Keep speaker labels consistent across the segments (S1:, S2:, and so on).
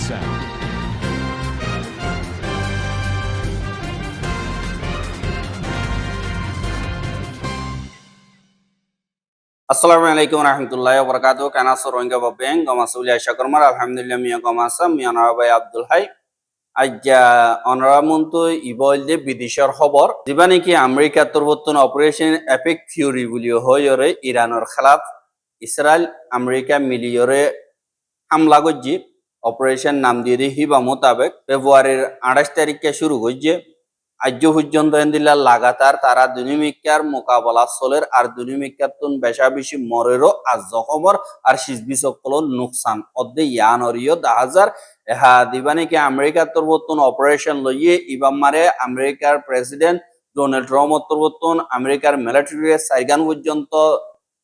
S1: sound.
S2: Assalamualaikum warahmatullahi wabarakatuh. Kana soronga babeng gama sulia syakarmar alhamdulillah miya gama sam miya narabai Abdul Hai. Aja onramuntu ibolde bidishar খবর দিবানি কি America তরবতন operation epic Fury বলিও হয়রে ইরানের খেলাফ Israel America মিলিয়রে হামলা গজ্জি operation নাম দিয়ে হিবা মোতাবেক ফেব্রুয়ারির 28 তারিখে শুরু গজ্জে আজ পর্যন্ত এন্দিল্লা লাগাতার তারা দুনিমিকার মোকাবেলা চলের আর দুনিমিকার তুন বেশা বেশি মরেরও আর জখমর আর শিসবি সকল নুকসান অদ্দে ইয়ানরিও 10,000 এহা দিবানিকে আমেরিকার তরবতন অপারেশন লইয়ে ইবাম মারে আমেরিকার প্রেসিডেন্ট ডোনাল্ড ট্রাম্প তরবতন আমেরিকার মিলিটারি সাইগান পর্যন্ত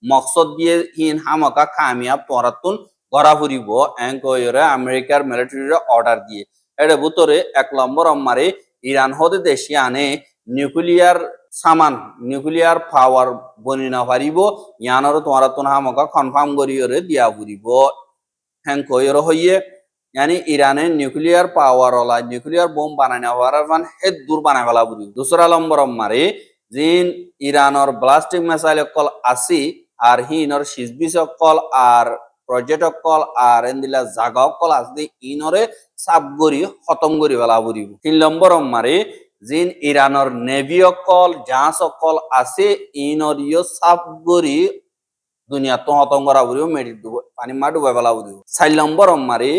S2: মকসদ দিয়ে হিন হামকা কামিয়াব পরাতুন গড়া ফুরিব এঙ্কয়রে আমেরিকার মিলিটারি অর্ডার দিয়ে এটা ভিতরে 1 নম্বর মারে ইরান হতে দেশে আনে নিউক্লিয়ার সামান নিউক্লিয়ার পাওয়ার বনি না পারিব ইয়ানর তোমার তো হামকা কনফার্ম করিয়রে দিয়া ফুরিব হ্যাঙ্কয়র হইয়ে यानी ইরানের nuclear power OLA nuclear bomb বানানো হওয়ার ফান হেড দূর বানাই ফেলা বুঝি দুসরা নম্বর মারে জিন ইরানের ব্লাস্টিক মিসাইল কল আসি আর হিনর সিজবি সকল আর প্রজেক্ট কল আর এন্দিলা জাগা কল আসদি ইনরে সাবগরি খতম করি ফেলা বুঝি 3 নম্বর মারে জিন ইরানের নেভি কল জাহাজ কল আছে ইনরিও সাবগরি দুনিয়া তো খতম করা বুঝিও মেডি পানি মা ডুবাই ফেলা বুঝি 4 নম্বর মারে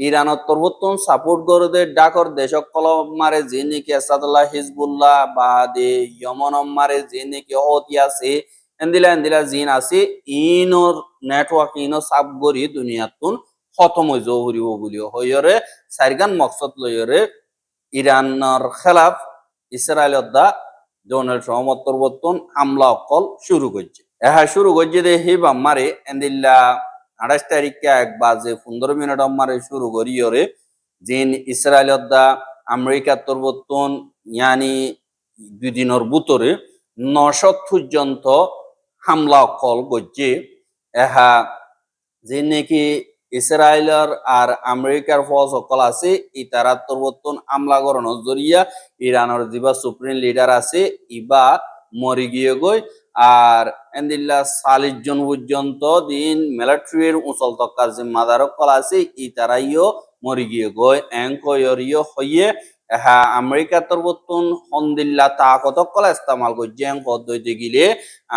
S2: ইরানত তরবতন সাপোর্ট করে ডাকর দেশক কলম মারে যে নাকি আসাদুল্লাহ হিজবুল্লাহ বা দে ইয়মন মারে যে নাকি হতি আছে এন্দিলা জিন আছে ইনর নেটওয়ার্ক ইনো সাব গরি দুনিয়াতুন খতম হই জহুরিব বলিও হইরে সাইরগান মকসদ লইরে ইরানের খেলাফ ইসরায়েলত দা ডোনাল্ড ট্রাম্প তরবতন হামলা অকল শুরু করছে এহা শুরু করছে দে হিবা মারে এন্দিলা 28 তারিখে 1 বাজে 15 মিনিট মারে শুরু করিয়রে জিন ইসরায়েলত দা আমেরিকা তরবতন ইয়ানি 2 দিনের ভিতরে 900 পর্যন্ত হামলা কল গজ্জে এহা যে নাকি ইসরায়েলের আর আমেরিকার ফৌজ সকল আছে ইতারা তরবতন হামলা করানোর জরিয়া ইরানের যিবা সুপ্রিম লিডার আছে ইবা মরি গিয়ে গই আর এন্দিল্লা 40 জন পর্যন্ত দিন মিলিটারির উচল তক্কার জিম্মাদার কল আছে ইতারাইও মরি গিয়ে গই এঙ্কয়রিও হইয়ে হ্যাঁ আমেরিকা তরবতন হন্দিল্লা তাকত কল ইস্তেমাল করছে পদ্ধতি গিলে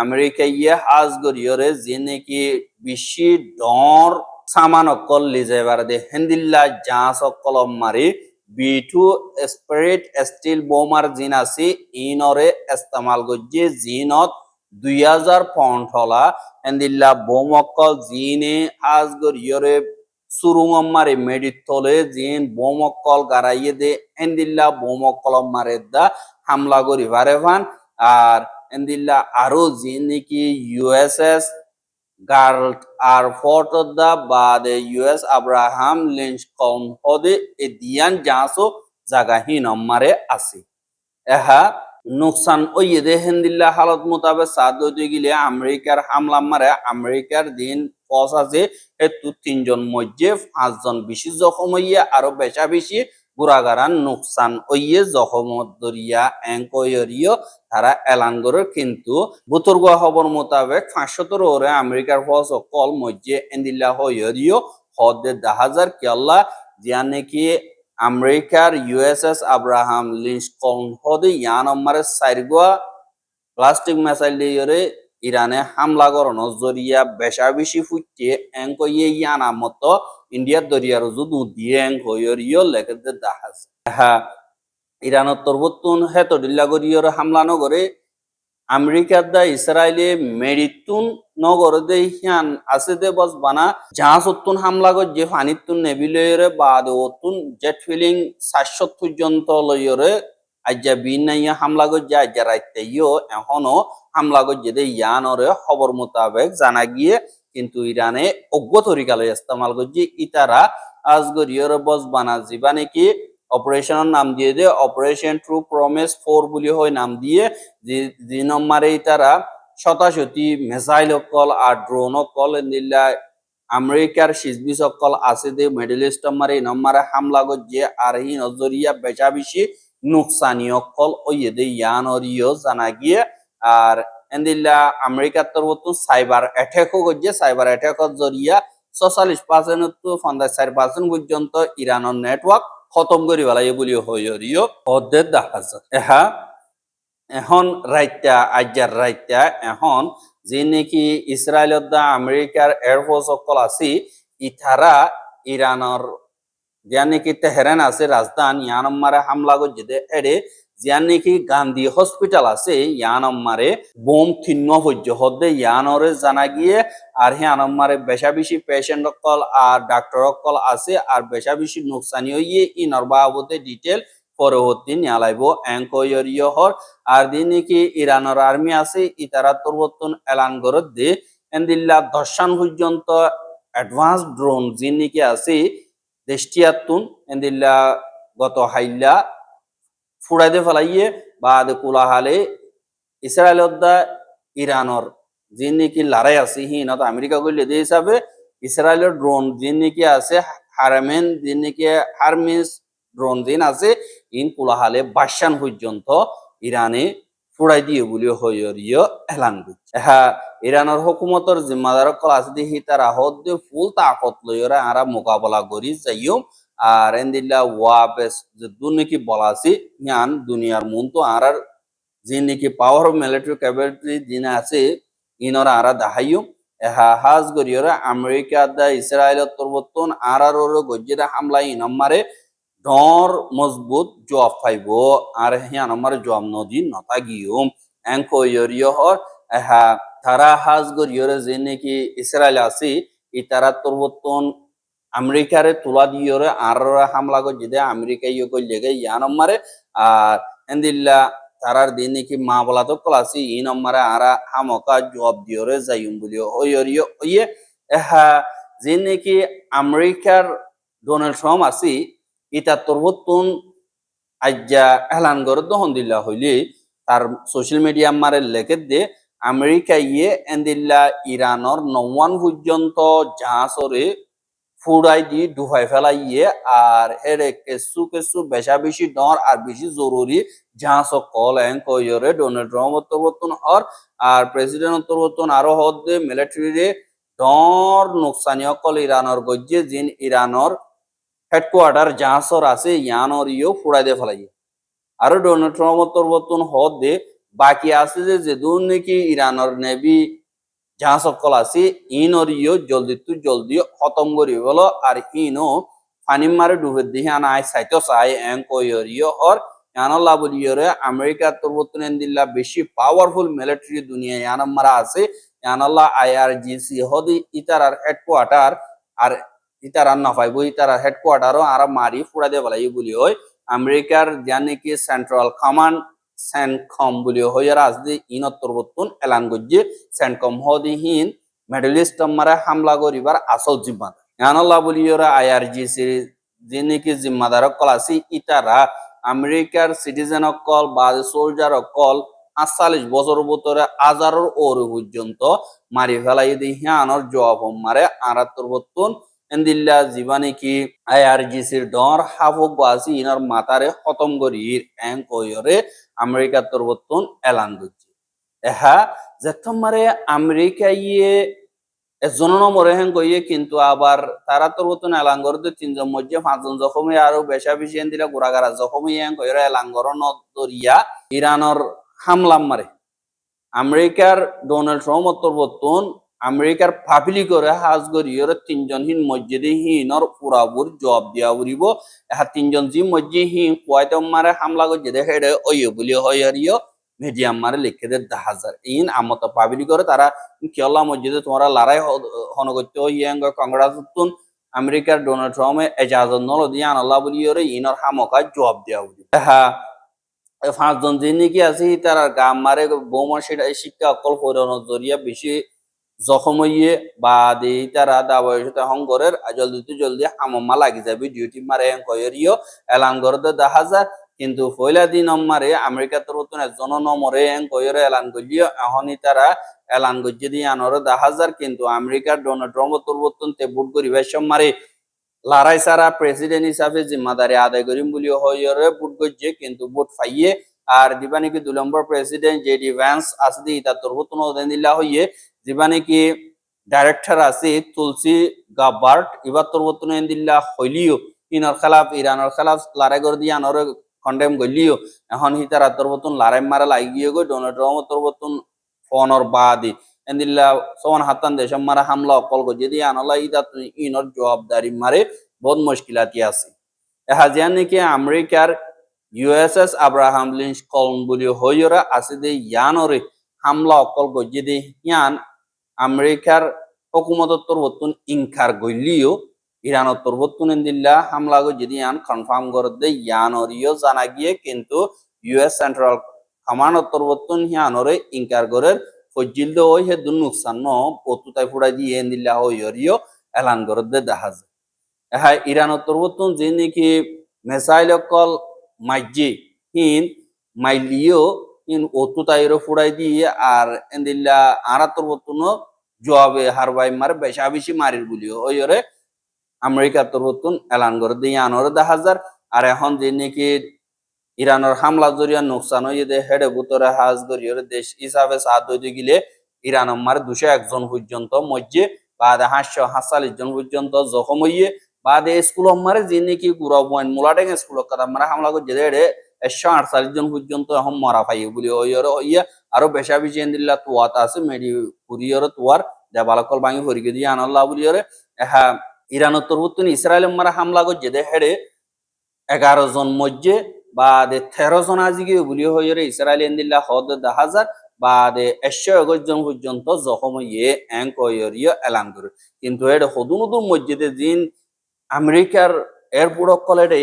S2: আমেরিকা ইয়ে হাজ গরিয়রে যে নাকি বেশি ডর সামান অকল লিজেবার দে হেন্দিল্লা জাঁচ অকল মারি B2 স্পিরিট স্টিল বোমার জিন আছে ইনরে ইস্তেমাল করছে জিনত 2000 পাউন্ড হলা এন্দিল্লা বোম অকল জিনে হাজ গরিয়রে সুরুঙম মারে মেডিথলে জিন বোম অকল গারাইয়ে দে এন্দিল্লা বোম অকল মারে দা হামলা করি ভারে ভান আর এন্দিল্লা আরো জিন নাকি ইউএসএস গার্ল আর ফোর্ট দা বা দে ইউএস আব্রাহাম লিঞ্চকন হদে এ দিয়ান জাঁসো জাগাহীন মারে আছে এহা নুকসান ওইয়ে দে হেন্দিল্লা হালত মোতাবেক সাদ হইতে গিলে আমেরিকার হামলা মারে আমেরিকার দিন ফস আছে হেতু 3 জন মধ্যে 5 জন বেশি জখম হইয়া আরো বেশা বেশি গুড়াগারান নুকসান ওইয়ে জখম দরিয়া এঙ্কয়রিও তারা এলান করে কিন্তু বুতর্গা খবর মোতাবেক 500 ওরে আমেরিকার ফস কল মধ্যে এন্দিল্লা হইরিও হদে 10,000 কেল্লা জিয়া নাকি আমেরিকার ইউএসএস আব্রাহাম লিঞ্চকন হদে ইয়ান আমারে সাইরগোয়া প্লাস্টিক মিসাইল দিয়ে ইরানে হামলা করানো জরিয়া বেশা বেশি ফুটে এঙ্কয়ে ইয়ানা মতো ইন্ডিয়ার দরিয়ার যুদু দিয়ে এঙ্কয়রিও লেখে দাহাজ হ্যাঁ ইরানের তরবতন হেতো ডিল্লা গরিয়র হামলা নগরে আমেরিকার দা ইসরায়েলে মেরিতুন নগর দে হিয়ান আছে দে বস বানা জাহাজ উত্তুন হামলা গর যে ফানিতুন নেবিলয়রে বাদ উত্তুন জেট ফিলিং 700 পর্যন্ত লয়রে আজ্জা বিনাইয়া হামলা গর যা আজ্জা রাইতেইও এখনো হামলা গর যে দে ইয়ানরে খবর মোতাবেক জানা গিয়ে কিন্তু ইরানে অজ্ঞ তরিকালে ইস্তেমাল করছে ইতারা আজগরিয়রে বস বানা জিবা নাকি অপারেশনের নাম দিয়ে দে অপারেশন ট্রু প্রমিস 4 বলি হয় নাম দিয়ে যে নম্বরে তারা শতাশতি মিসাইল কল আর ড্রোন কল নিলা আমেরিকার সিজবি সকল আছে দে মিডল ইস্ট মারে ইনমারে হামলা গজ্জে আর হি নজরিয়া বেচা বেশি নুকসানি অকল ওয়ে দে ইয়ানরিও জানা গিয়ে আর এন্দিল্লা আমেরিকার তরফ সাইবার অ্যাটাকও গজ্জে সাইবার অ্যাটাকর জরিয়া ৪৬% তো ৫৪% পর্যন্ত ইরানের নেটওয়ার্ক খতম করি পেলাই বলি হইরিও অর্ধেক দেখা যায় এহা এখন রাইতা আজ্জার রাইতা এখন যে নাকি ইসরায়েলত দা আমেরিকার এয়ারফোর্স সকল আছে ইথারা ইরানের জিয়া নাকি তেহরান আছে রাজধান ইয়ানম্মারে হামলা করছে এড়ে জিয়া নাকি গান্ধী হসপিটাল আছে ইয়ানম্মারে বোম থিন্ন হজ্জ হদ্দে ইয়ানরে জানা গিয়ে আর ইয়ানম্মারে বেশা বেশি পেশেন্ট সকল আর ডাক্তার সকল আছে আর বেশা বেশি নুকসানি হইয়ে ইনর বাবদে ডিটেল পরবর্তী নিয়ালাইব এঙ্কয়রিয় হর আর দিন নাকি ইরানের আর্মি আছে ইতারা পরিবর্তন এলান করে দে এন্দিল্লা দর্শন পর্যন্ত অ্যাডভান্স ড্রোন যিনি নাকি আছে দেশটিয়াতুন এন্দিল্লা গত হাইল্লা ফুড়াইতে ফেলাইয়ে বা কুলাহালে ইসরায়েলত দা ইরানর যিনি নাকি লড়াই আছে হিনত আমেরিকা করলে দে হিসাবে ইসরায়েলের ড্রোন যিনি নাকি আছে হারমেন যিনি নাকি হারমিস ড্রোন যিন আছে ইন কুলাহালে বাসান পর্যন্ত ইরানে ফুড়াই দিয়ে বলি হইরিও এলান করছে হ্যাঁ ইরানের হুকুমতর জিম্মাদার কল আছে দেখি তারা হদ্দে ফুল তাকত লইরা আরা মোকাবেলা করি যাইও আর এন্দিল্লা ওয়াবেস যে দুর্নীতি বলা আছে জ্ঞান দুনিয়ার মন তো আর যে নাকি পাওয়ার অফ মিলিটারি ক্যাপাবিলিটি যিনি আছে ইনরা আরা দেখাইও এহা হাজ গরিয়রা আমেরিকা দা ইসরায়েলের তরবতন আর গজ্জিরা হামলা ইনমারে ডর মজবুত জবাব পাইব আর হিয়ান আমার জবাব নদী নতা গিয়ম এঙ্কয়রিয় হর এহা তারা হাজ গরিয়রে যে নাকি ইসরায়েল আছে ই তারা তরবতন আমেরিকারে তোলা দিয়রে আর হামলা গজ্জি দে আমেরিকা ইয়ে করলে ইয়ান আমারে আর এন্দিল্লা তারার দিন নাকি মা বলা তো কলাসি ই নম্বরে আরা হামকা জবাব দিয়রে যাইম বলি হইরিয় ইয়ে এহা যে নাকি আমেরিকার ডোনাল্ড ট্রাম্প আছে ইটা তরবতন আজ্জা এলান করে দহন দিল্লা হইলে তার সোশ্যাল মিডিয়া মারে লেখে দে আমেরিকা ইয়ে এন্দিল্লা ইরানর ৯ পর্যন্ত জাহাজরে ফুড়াই দি ডুবাই ফেলাইয়ে আর হেরে কেসু কেসু বেশা বেশি ডর আর বেশি জরুরি জাহাজ কল কইরে ডোনাল্ড ট্রাম্প তরবতন হর আর প্রেসিডেন্ট তরবতন আরো হদ্দে মিলিটারি ডর নোকসানি কল ইরানর গজ্জে জিন ইরানর হেডকোয়ার্টার জাহাজর আছে ইয়ানর ইও ফুড়াই দিয়ে ফেলাই আর ডোনাল্ড ট্রাম্প তরবতন হদ্দে বাকি আছে যে দুন নাকি ইরানর নেভি জাহাজ সকল আছে ইনর ইও জলদি খতম করি বলো আর ইনো পানি মারে ডুবে দিয়ে আনা আই সাইতো চাই এঙ্কয়রিও হর ইয়ানল্লা বলিয়রে আমেরিকার তরবতন এন্দিল্লা বেশি পাওয়ারফুল মিলিটারি দুনিয়া ইয়ানাম মারা আছে ইয়ানল্লা IRGC হদি ইতারার হেডকোয়ার্টার আর ইতারা না পাইব ইতারা হেডকোয়ার্টারও আর মারি ফুড়া দিয়ে বলাই বলি হয় আমেরিকার জানি কি সেন্ট্রাল কমান্ড সেন্টকম বলি হইয়ার আজদি ইনত তরবতন এলান গজ্জে সেন্টকম হদিহীন মিডল ইস্ট মারা হামলা করিবার আসল জিম্মাদার ইয়ানল্লাহ বলিয়রা IRGC যিনি কি জিম্মাদার কল আছে ইতারা আমেরিকার সিটিজেন কল বা সোলজার কল ৪৮ বছর ভিতরে হাজারের ওরে পর্যন্ত মারি ফেলাই দিয়ে হিয়ানর জবাব মারে আর তরবতন এন্দিল্লা জীবানি কি IRGCর ডর হাফক বাসি ইনার মাতারে খতম করি এঙ্কয়রে আমেরিকার তরবতন এলান করছে এহা যেথম মারে আমেরিকা ইয়ে এজনও মরে হেন কইয়ে কিন্তু আবার তারা তরবতন এলান করতে ৩জন মধ্যে ৫জন জখমী আরো বেশা বেশি এন্দিলা গোড়াগারা জখমী হেন কইরা এলান করন দরিয়া ইরানর হামলা মারে আমেরিকার ডোনাল্ড ট্রাম্প তরবতন আমেরিকার পাবলিক করে হাজ গরিয়র ৩জন হিন মসজিদে হিনর পুরাপুর জবাব দিয়া উড়িব এহা ৩জন জি মসজিদ হিন কুয়াইতে মারে হামলা করছে দেখে ওই বলি হইয়ারিও মিডিয়াম মারে লিখে দে ১০০০ ইন আমত পাবলিক করে তারা কিয়লা মসজিদে তোমরা লড়াই হন করতে ইয়ঙ্গ কংগ্রেস আমেরিকার ডোনাল্ড ট্রাম্পে এজাজত নল দিয়ে আনল্লা বলিয়রে ইনর হামকা জবাব দিয়া উড়িব এহা ৫জন যে নাকি আছে তারা গাম মারে বৌমা সেটা শিক্ষা অকল ফোরানোর জরিয়া বেশি জখম হইয়ে বা দেই তারা দাবয়সতে হংকরের জলদি হামমা লাগি যাবে ডিউটি মারে কয়রিও এলান করতে ১০০০ কিন্তু পয়লা দিন মারে আমেরিকা তরফতুন একজন নমরে কইরে এলান করলিও এখনই তারা এলান করছে দিয়ে আনর 10,000 কিন্তু আমেরিকার ডোনাল্ড ট্রাম্প তরফতুন তে বুট করিবার মারে লারাই সারা প্রেসিডেন্ট হিসাবে জিম্মাদারি আদায় করিম বলি হইরে বুট করছে কিন্তু বুট ফাইয়ে আর দিবা নাকি 2 নম্বর প্রেসিডেন্ট জেডি ভ্যান্স আসদি ইতা তরফতুন ওদেন দিলা হইয়ে দিবা নাকি ডাইরেক্টর আছে তুলসি গাবার্ট এবার তরফতুন দিল্লা হইলিও ইনর খেলাফ ইরানের খেলাফ লড়াই করে দিয়ে আনর কন্ডেম গলিও এখন হি তারা তরফতুন লড়াই মারা লাগিয়ে গো ডোনাল্ড ট্রাম্প তরফতুন ফোনর বাদি এন্দিল্লা সোন হাতান দেশম মারা হামলা অকল গো যদি আনলা ইদা ইনর জবাবদারি মারে বহুত মুশকিলাতি আছে এহাজিয়ান নাকি আমেরিকার ইউএসএস আব্রাহাম লিঙ্কন বলি হইরা আছে দে ইয়ানরে হামলা অকল গো যদি ইয়ান আমেরিকার হুকুমতর তরফতুন ইনকার গলিও ইরানের তরফতুন এন্দিল্লা হামলা গো যদি ইয়ান কনফার্ম করে দে ইয়ানরিও জানা গিয়ে কিন্তু ইউএস সেন্ট্রাল কমান্ডর তরফতুন ইয়ানরে ইনকার করে ফজিল দো ওই হে দুন নুকসান ন পতুতাই ফুড়াই দিয়ে এন্দিল্লা হইরিও এলান করে দে দেখা যায় হ্যাঁ ইরানের তরফতুন যে নাকি মিসাইল কল মাইজি হিন মাইলিও ইন অতুতাইরো ফুড়াই দিয়ে আর এন্দিল্লা আরা তরফতুন জবাবে হারবাই মার বেশা বেশি মারির বলিও ওইরে আমেরিকার তরফতুন এলান করে দিয়ে আনর 10,000 আর এখন যে নাকি ইরানের হামলা জরিয়া নোকসান হয়ে দে হেডে বুতরে হাজ গরিয়র দেশ হিসাবে সাত হইতে গেলে ইরান মার 201 জন পর্যন্ত মধ্যে বাদে 540 জন পর্যন্ত জখম হইয়ে বাদে স্কুল মারে যে নাকি গুড়া পয়েন্ট মুলাডেং স্কুল কথা মারা হামলা করছে হেডে 148 জন পর্যন্ত এখন মরা পাই বলি হইয়া আরো বেশা বেশি এন্দিল্লা তুয়াত আছে মেডি পুরিয়র তুয়ার দেবালকল ভাঙি হরিকে দিয়ে আনাল্লাহ বলিয়রে হ্যাঁ ইরানের তরফতুন ইসরায়েল মারা হামলা করছে হেডে 11 জন মধ্যে বাদে 13 জন আজিকে বলি হইরে ইসরায়েল এন্দিল্লা হদ 10,000 বাদে 121 জন পর্যন্ত জখম হইয়ে এঙ্ক হইরিও এলান করে কিন্তু এর হদুনুদুর মসজিদে দিন আমেরিকার এয়ারপোর্ট কলেডে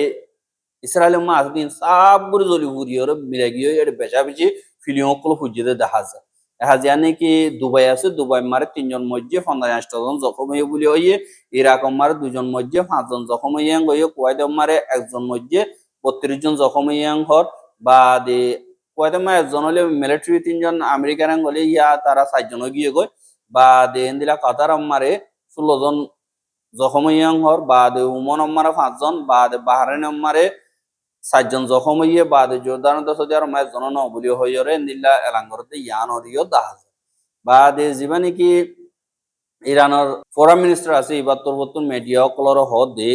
S2: ইসরায়েল মা আসদিন সাবগুরি জলি হুরিয়র মিলাগিও এর বেশা বেশি ফিলিং কল হুজিদে দেখা যায় দেখা যায় নাকি দুবাই আছে দুবাই মারে 3 জন মধ্যে 50 জন জখম হয়ে বলি হইয়ে ইরাক মারে 2 জন মধ্যে 5 জন জখম হইয়ে গইয়ে কুয়েত মারে 1 জন মধ্যে 32 জন জখম হইয়ে হর বাদে কুয়েত মারে 1 জন হলে মিলিটারি 3 জন আমেরিকান গলে ইয়া তারা 4 জন গিয়ে গই বাদে এন্দিলা কাতার মারে 16 জন জখম হইয়ে হর বাদে ওমান মারে 5 জন বাদে বাহরাইন মারে 4 জন জখম হইয়ে বাদে জর্দান সৌদি আরব মারে জন ন বলি হইরে এন্দিলা এলাঙ্গরতে ইয়ানরিও দাহাজ বাদে জীবনে কি ইরানের ফরেন মিনিস্টার আছে এবার তরবতুন মিডিয়া কলর হদে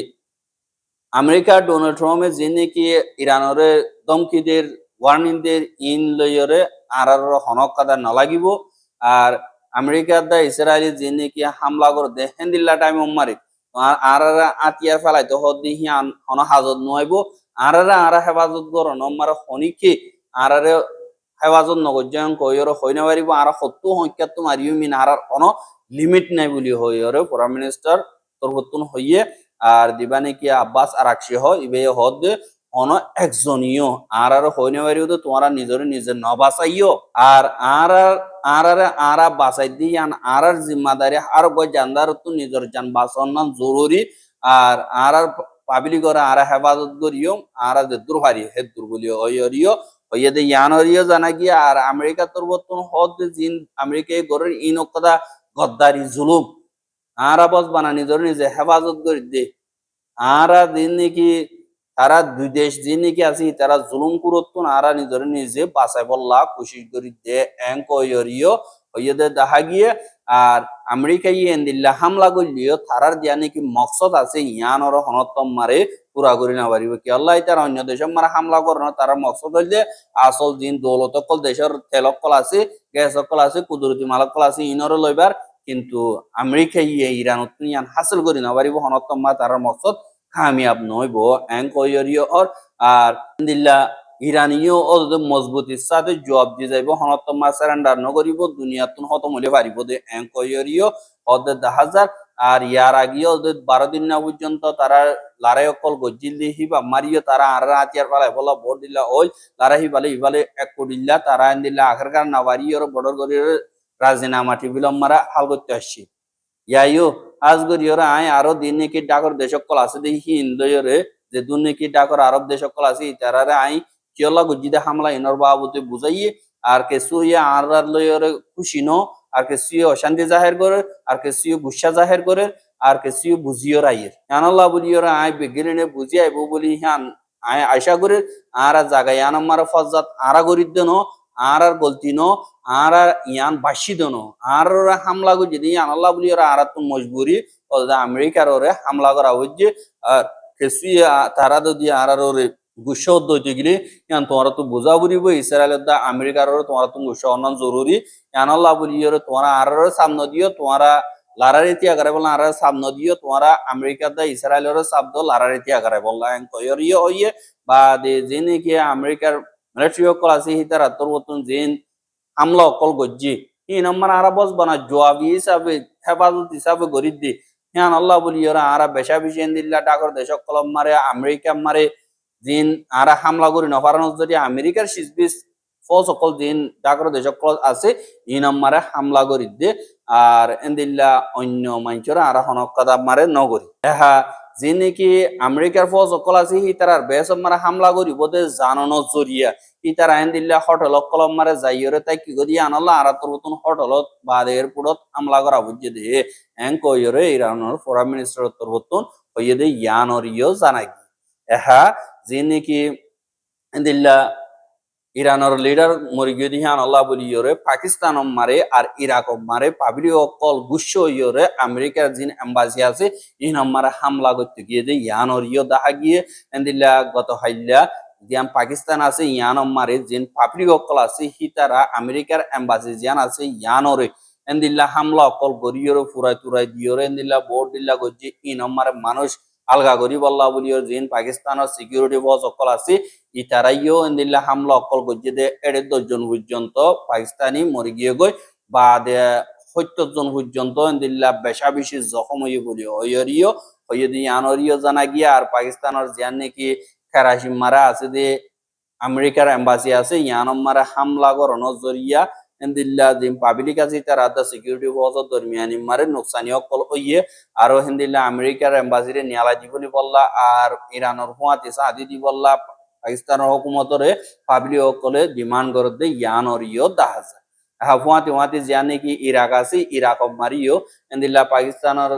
S2: আমেরিকা ডোনাল্ড ট্রাম্পে যে নাকি ইরানের দমকিদের ওয়ার্নিংদের ইন লইরে আর হনক কাদা নালাগিব আর আমেরিকার দা ইসরায়েলি যে নাকি হামলা করে দে হেন্দিল্লা টাইম মারে আর আতিয়ার ফেলাইতে হদি হিয়ান হন হাজত নইব আর হেফাজত করন মারে হনিকে আর হেফাজত নগর কইর হই না পারিব আর 70 সংখ্যা তো মারিও মিন আর কোনো লিমিট নাই বলি হইরে ফরেন মিনিস্টার তরবতুন হইয়ে আর দিবা নাকি আব্বাস আরাকশি হয় ইবে হদ অন একজনীয় আর হইনে বাড়িও তো তোমরা নিজের ন বাঁচাইও আর বাঁচাই দিয়ে আর জিম্মাদারি আর গো জানদার তো নিজের জান বাঁচান জরুরি আর পাবলিক করে আর হেফাজত করিও আর যে দুর্ভারি হে দুর্বলীয় হইয়রিও হইয়ে দে ইয়ানরিও জানা গিয়া আর আমেরিকা তরবতুন হদ জিন আমেরিকা গরের ইনকদা গদ্দারি জুলুম আরা বস বানা নিজে হেফাজত করে দে আরা দিন নাকি তারা দুই দেশ যে নাকি আছে তারা জুলুম করতুন আরা নিজে বাঁচাই বললা কোশিশ করি দে এঙ্ক হইরিও হইয়ে দে দেখা গিয়ে আর আমেরিকা এন্দিল্লা হামলা করলিও তারার দিয়া নাকি মকসদ আছে ইয়ানর হনত্তম মারে পুরা করি না পারিব কি আল্লাহ তার অন্য দেশের মারা হামলা করে না তারা মকসদ হইলে আসল দিন দৌলত কল দেশের তেলকল আছে গ্যাস কল আছে কুদরতি মালকল আছে ইনর লইবার কিন্তু আমেরিকা ইরান ইয়ান হাসিল করি না পারিব হনত্তম মা তারার মকসদ কামিয়াব নইব এঙ্ক হইরিও আর দিল্লা ইরানিও মজবুতির সাথে জবাব দিয়ে যাইব হনত্তম মা সারেন্ডার নকরিব দুনিয়াতুন হতম হলে পারিব দে এঙ্ক হইরিও ওদের 10,000 আর ইয়ার আগেও ওদের 12 দিন না পর্যন্ত তারা লড়াই অকল গজিল দিবা মারিও তারা আর আতিয়ার পালাই বলা ভোট দিলা ওই লড়াই বালে ইবালে এক কোটিল্লা তারা দিল্লা আখেরকার না বাড়িও বর্ডার করিয়ে রাজিনামা টিবিলম মারা হাল করতে আসছি ইয়াইও আজ গরিয়রে আয় আরো দিন নাকি ডাকর দেশকল আছে দেখি ইন্দরে যে দুর্নীতি ডাকর আরব দেশকল আছে তারারে আই কিয়লা গজ্জিদে হামলা ইনর বাবুতে বুঝাইয়ে আর কিছু আর লয়রে খুশি ন আর কিছু অশান্তি জাহের করে আর কিছু গুসা জাহের করে আর কিছু বুঝিও রাইয়ের আনাল্লাহ বলিওর আয় বেগিনে বুঝি আইব বলি হ্যাঁ আয় আশা করে আর জায়গায় আনাম্মার ফজাত আরা গরিদ্দ ন আর গলতি ন আর ইয়ান বাসি দন আর হামলা গো যদি আনাল্লাহ বলিওর আর তো মজবুরি আমেরিকার ওরে হামলা করা হচ্ছে আর কিছু তারা যদি আর ওরে গুসা দইতে গেলে তোমার তো বোঝা বুড়িব ইসরায়েলের দা আমেরিকার তোমার তো গুসা অন্যান্য জরুরি আনাল্লাহ বলিওর তোমার আর সামনে দিও তোমারা লারারিতি আগারে বললাম আর সামনে দিও তোমারা আমেরিকার দা ইসরায়েলের শব্দ লারারিতি আগারে বললাম কয়রিও হইয়ে বা যে নাকি আমেরিকার মিলিটারি অকল আছে হিতার তোর মতন যেন হামলা অকল গজ্জি ই নম্বর আর বসবা না জবাবি হিসাবে হেফাজত হিসাবে গরিব দি হ্যাঁ আল্লাহ বলি ওরা আর বেশা বেশি দিল্লা ডাকর দেশ কলম মারে আমেরিকা মারে জিন আর হামলা করি নফারানো যদি আমেরিকার সিজবিস ফৌজ সকল জিন ডাকর দেশ আছে ই নম্বরে হামলা করি দে আর এন্দিল্লা অন্য মানুষরা আর হনকাদা মারে নগরী হ্যাঁ যে নাকি আমেরিকার ফৌজ সকল আছে হি তার বেশ মারা হামলা করি বোধে জানানো জরিয়া ই তার আইন দিল্লা হোটেল কলম মারে যাইরে তাই কি করি আনাল্লাহ আর তোর নতুন হোটেলত বা এয়ারপোর্টত হামলা করা বুঝে দে এং কইরে ইরানের ফরেন মিনিস্টার তোর নতুন হইয়ে দে ইয়ানরিও জানাই হ্যাঁ যে নাকি দিল্লা ইরানের লিডার মরি গিয়ে দিহান আল্লাহ বলি ইয়রে পাকিস্তান মারে আর ইরাক মারে পাবলি অকল গুস্য ইয়রে আমেরিকার জিন এম্বাসি আছে ইন মারে হামলা করতে গিয়ে দে ইয়ানর ইয় দেখা গিয়ে এন্দিল্লা গত হাইল্লা জিয়ান পাকিস্তান আছে ইয়ান মারে জিন পাবলি অকল আছে হিতারা আমেরিকার এম্বাসি জিয়ান আছে ইয়ানরে এন্দিল্লা হামলা অকল গরিয়রে ফুরাই তুরাই দিয়রে এন্দিল্লা বোর্ড দিল্লা গজ্জি ইন মারে মানুষ আলগা গরিব আল্লাহ বলিও জিন পাকিস্তানের সিকিউরিটি ফোর্স অকল আছে ইতারাইও এন্দিল্লা হামলা অকল গজ্জে দে ১.৫ জন পর্যন্ত পাকিস্তানি মরি গিয়ে গই বা ৭০ জন পর্যন্ত এন্দিল্লা বেশা বেশি জখম হয়ে বলি হইয়রিও হইয়ে দিয়ে আনরিও জানা গিয়া আর পাকিস্তানের জিয়ান নাকি খেরাসিম মারা আছে যে আমেরিকার এম্বাসি আছে ইয়ানম মারা হামলা করানো জরিয়া এন্দিল্লা জিম পাবলিক আছে তার আদা সিকিউরিটি ফোর্স দরমিয়ানি মারে নুকসানি অকল হইয়ে আরো হেন্দিল্লা আমেরিকার এম্বাসিরে নিয়ালা দিবলি বললা আর ইরানের হুয়াতে সাদি দি বললা পাকিস্তানের হুকুমতরে পাবলিক অকলে ডিমান্ড করতে ইয়ানরিও দাহাজ হুয়াতে হুয়াতে জানে কি ইরাক আছে ইরাক মারিও এন্দিল্লা পাকিস্তানের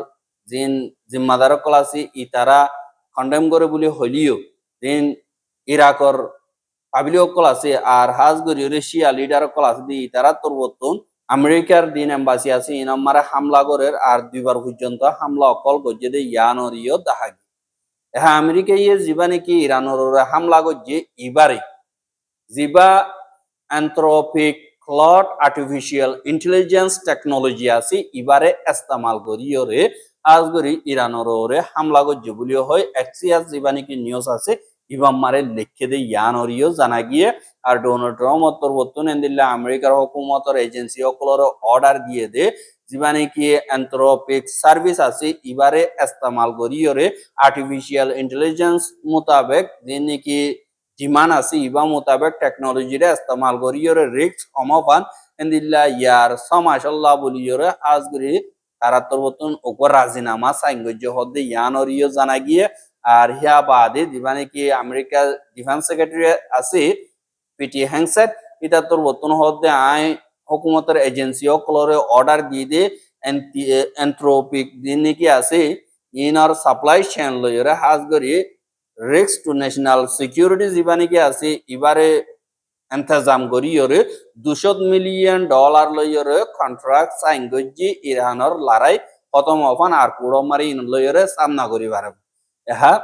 S2: জিন জিম্মাদার অকল আছে ইতারা কন্ডেম করে বলে হলিও জিন ইরাকর পাবলিক অকল আছে আর হাজ গরি রাশিয়া লিডার অকল আছে দি তারা তোর বর্তন আমেরিকার দিন এম্বাসি আছে ইনামারে হামলা করে আর ২বার পর্যন্ত হামলা অকল গজ্জে দে ইয়ানরিও দেখা গিয়ে হ্যাঁ আমেরিকা ইয়ে জিবা নাকি ইরানোর হামলা গজ্জে ইবারে জিবা Anthropic Claude artificial intelligence technology আছে ইবারে ইস্তেমাল করিয়রে আজ গরি ইরানোর হামলা গজ্জে বলিও হয় এক্সিয়াস জিবা নাকি নিউজ আছে ইবাম মারে লিখে দে ইয়ানরিও জানা গিয়ে আর ডোনাল্ড ট্রাম্প অন্তর্বর্তন এন্দিল্লা আমেরিকার হুকুমতর এজেন্সি অকলর অর্ডার দিয়ে দে যিবানে কি অ্যান্থ্রোপিক সার্ভিস আছে ইবারে ইস্তেমাল করিয়রে আর্টিফিশিয়াল ইন্টেলিজেন্স মোতাবেক যে নাকি ডিমান্ড আছে ইবা মোতাবেক টেকনোলজিরে ইস্তেমাল করিয়রে রিস্ক কমাপান এন্দিল্লা ইয়ার সমাশাল্লাহ বলিয়রে আজগরি তারা অন্তর্বর্তন ওপর রাজিনামা সাইনগজ্য হদে ইয়ানরিও জানা গিয়ে আর হিয়া বাদে দিবানে কি আমেরিকা ডিফেন্স সেক্রেটারি আছে পিটি হ্যাংসেট এটা তোর বর্তন হতে আই হুকুমতের এজেন্সি অকলরে অর্ডার দিয়ে দে এন্থ্রোপিক দিন নাকি আছে ইনার সাপ্লাই চেন লইরে হাজ করি রিস্ক টু ন্যাশনাল সিকিউরিটি দিবা নাকি আছে এবারে এন্তেজাম করিয়রে $200 মিলিয়ন লইরে কন্ট্রাক্ট সাইন গজ্জি ইরানের লড়াই খতম হফান আর পুরো মারি লইরে সামনা করিবার হ্যাঁ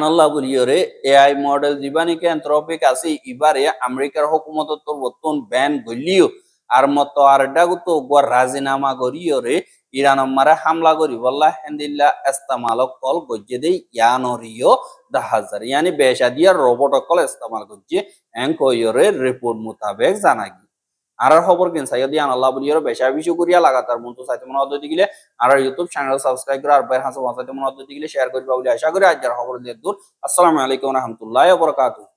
S2: আল্লাহ বলিয়রে এআই মডেল জীবানিকে এন্থ্রোপিক আছে ইবারে আমেরিকার হুকুমত তোর বর্তন ব্যান গলিও আর মতো আর ডাগুতো গর রাজিনামা করিয়রে ইরান মারে হামলা করি বললা হেন্দিল্লা ইস্তেমাল কল গজ্জে দে ইয়ানরিও দাহাজার ইয়ানি বেশা দিয়া রোবট কল ইস্তেমাল গজ্জে এং কইয়রে রিপোর্ট মোতাবেক জানা গি আর খবর কিন সাইয়া দিয়া আল্লাহ বলিয়রে বেশা বিশু করিয়া লাগাতার মন তো সাইতে মন অদ্দতি গিলে আর ইউটিউব চ্যানেল সাবস্ক্রাইব করে আর বাইর হাসা ওয়াসাইতে মন অদ্দতি গিলে শেয়ার করিবা বলি আশা করি আজকের খবর দিয়ে দূর আসসালামু আলাইকুম ওয়া রাহমাতুল্লাহি ওয়া বারাকাতুহু।